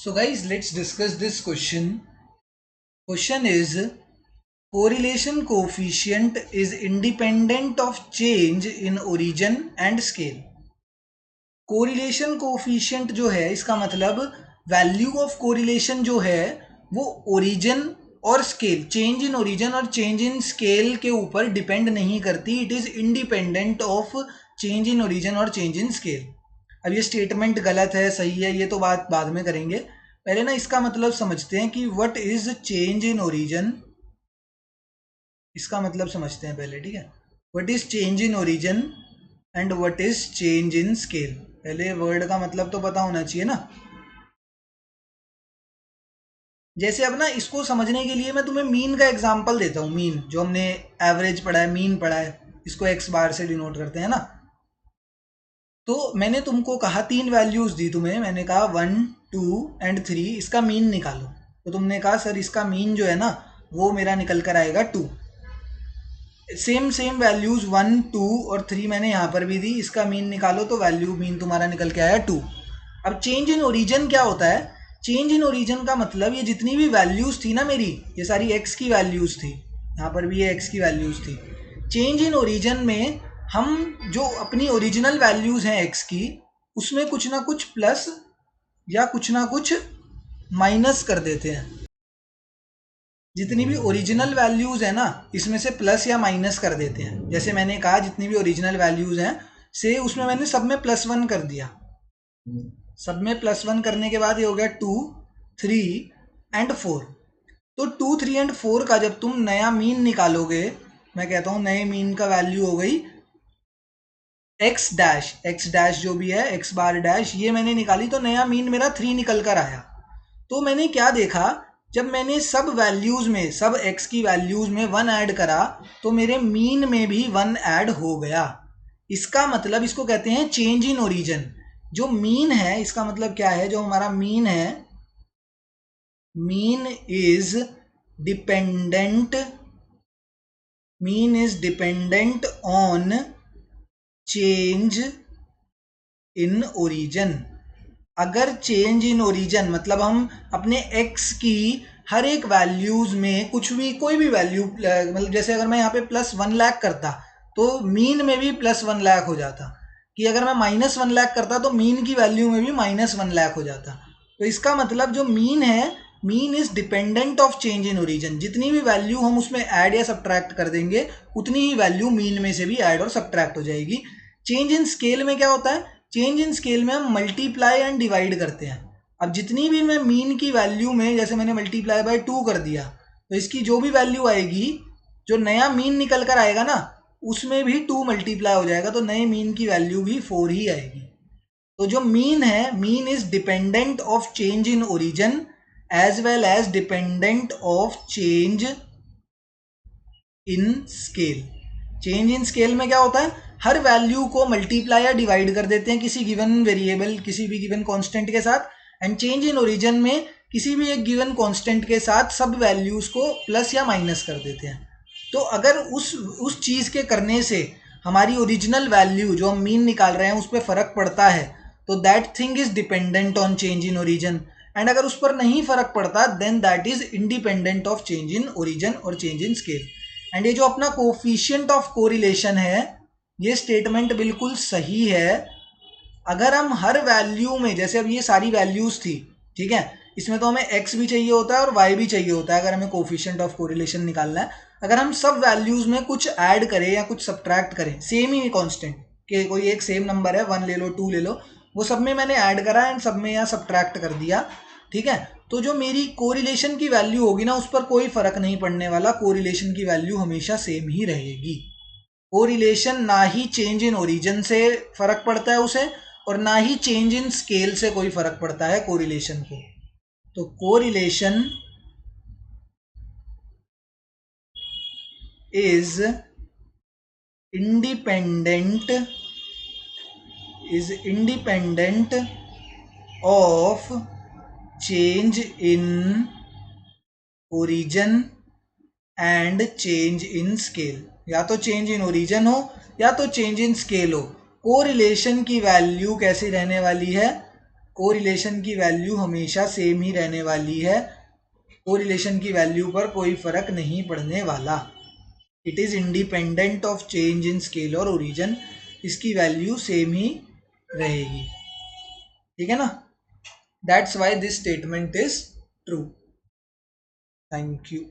So guys, let's discuss this question. Question is, correlation coefficient is independent of change in origin and scale. Correlation coefficient जो है, इसका मतलब value of correlation जो है वो origin और स्केल, चेंज इन ओरिजिन और change in scale के ऊपर डिपेंड नहीं करती. It is independent of change in origin और चेंज इन स्केल. अब ये स्टेटमेंट गलत है सही है ये तो बात बाद में करेंगे. पहले ना इसका मतलब समझते हैं कि what is change in origin. इसका मतलब समझते हैं पहले, ठीक है. What is change in origin and what is change in scale. पहले वर्ड का मतलब तो पता होना चाहिए ना. जैसे अब ना इसको समझने के लिए मैं तुम्हें मीन का एग्जांपल देता हूँ. मीन जो हमने एवरेज पढ़ा है, मीन पढ़ा है, इसको एक्स बार से डिनोट करते हैं ना. तो मैंने तुमको कहा 3 वैल्यूज दी तुम्हें. मैंने कहा 1, 2 एंड 3, इसका मीन निकालो. तो तुमने कहा सर इसका मीन जो है ना वो मेरा निकल कर आएगा 2. सेम वैल्यूज 1, 2 और 3 मैंने यहाँ पर भी दी. इसका मीन निकालो तो वैल्यू मीन तुम्हारा निकल के आया 2. अब चेंज इन ओरिजिन क्या होता है? चेंज इन ओरिजिन का मतलब ये जितनी भी वैल्यूज थी ना मेरी, ये सारी एक्स की वैल्यूज थी. यहाँ पर भी ये एक्स की वैल्यूज थी. चेंज इन ओरिजिन में हम जो अपनी ओरिजिनल वैल्यूज हैं एक्स की, उसमें कुछ ना कुछ प्लस या कुछ ना कुछ माइनस कर देते हैं. जितनी भी ओरिजिनल वैल्यूज है ना इसमें से प्लस या माइनस कर देते हैं. जैसे मैंने कहा जितनी भी ओरिजिनल वैल्यूज हैं से उसमें मैंने सब में +1 कर दिया. सब में +1 करने के बाद ये हो गया 2, 3 एंड 4. तो 2, 3 एंड 4 का जब तुम नया मीन निकालोगे, मैं कहता हूं नए मीन का वैल्यू हो गई एक्स डैश जो भी है एक्स बार डैश, ये मैंने निकाली तो नया मीन मेरा 3 निकल कर आया. तो मैंने क्या देखा, जब मैंने सब वैल्यूज में, सब एक्स की वैल्यूज में 1 ऐड करा तो मेरे मीन में भी 1 ऐड हो गया. इसका मतलब इसको कहते हैं चेंज इन ओरिजिन. जो मीन है इसका मतलब क्या है, जो हमारा मीन है, mean is dependent on change in origin. अगर चेंज इन ओरिजिन मतलब हम अपने x की हर एक वैल्यूज में कुछ भी कोई भी वैल्यू, मतलब जैसे अगर मैं यहाँ पे +1 लाख करता तो मीन में भी +1 लाख हो जाता, कि अगर मैं -1 लाख करता तो मीन की वैल्यू में भी -1 लाख हो जाता. तो इसका मतलब जो मीन है, mean is dependent of change in origin. जितनी भी वैल्यू हम उसमें ऐड या सब्ट्रैक्ट कर देंगे उतनी ही वैल्यू मीन में से भी ऐड और सब्ट्रैक्ट हो जाएगी. चेंज इन स्केल में क्या होता है, चेंज इन स्केल में हम मल्टीप्लाई एंड डिवाइड करते हैं. अब जितनी भी मैं मीन की वैल्यू में, जैसे मैंने मल्टीप्लाई बाय 2 कर दिया, तो इसकी जो भी वैल्यू आएगी, जो नया मीन निकल कर आएगा ना उसमें भी 2 मल्टीप्लाई हो जाएगा तो नए मीन की वैल्यू भी 4 ही आएगी. तो जो मीन है, mean is dependent of change in origin as well as dependent of change in scale. Change in scale में क्या होता है, हर वैल्यू को मल्टीप्लाई या डिवाइड कर देते हैं किसी गिवन वेरिएबल, किसी भी गिवन कांस्टेंट के साथ. एंड चेंज इन ओरिजिन में किसी भी एक गिवन कांस्टेंट के साथ सब वैल्यूज को प्लस या माइनस कर देते हैं. तो अगर उस चीज के करने से हमारी ओरिजिनल वैल्यू जो हम मीन निकाल रहे हैं उस पर फर्क पड़ता है तो that thing is dependent on change in origin. And अगर उस पर नहीं फर्क पड़ता then that is independent of change in origin और चेंज इन स्केल. एंड ये जो अपना कोफिशिएंट ऑफ कोरिलेशन है, ये स्टेटमेंट बिल्कुल सही है. अगर हम हर वैल्यू में, जैसे अब ये सारी वैल्यूज थी, ठीक है, इसमें तो हमें x भी चाहिए होता है और y भी चाहिए होता है अगर हमें कोफिशिएंट ऑफ कोरिलेशन निकालना है. अगर हम सब वैल्यूज में कुछ ऐड करें या कुछ सब्ट्रैक्ट करें, सेम ही कांस्टेंट के कोई एक सेम नंबर है, 1 ले लो 2 ले लो, वो सब में मैंने ऐड करा एंड सब में यहाँ सब्ट्रैक्ट कर दिया, ठीक है, तो जो मेरी कोरिलेशन की वैल्यू होगी ना उस पर कोई फर्क नहीं पड़ने वाला. कोरिलेशन की वैल्यू हमेशा सेम ही रहेगी. कोरिलेशन ना ही चेंज इन ओरिजिन से फर्क पड़ता है उसे, और ना ही चेंज इन स्केल से कोई फर्क पड़ता है कोरिलेशन को. तो correlation is independent of change in origin and change in scale. या तो चेंज इन ओरिजिन हो या तो चेंज इन स्केल हो, कोरिलेशन की वैल्यू कैसी रहने वाली है, कोरिलेशन की वैल्यू हमेशा सेम ही रहने वाली है, कोरिलेशन की वैल्यू पर कोई फर्क नहीं पड़ने वाला। It is independent of change in scale और ओरिजिन, इसकी वैल्यू सेम ही रहेगी। ठीक है ना, that's why this statement is true. Thank you.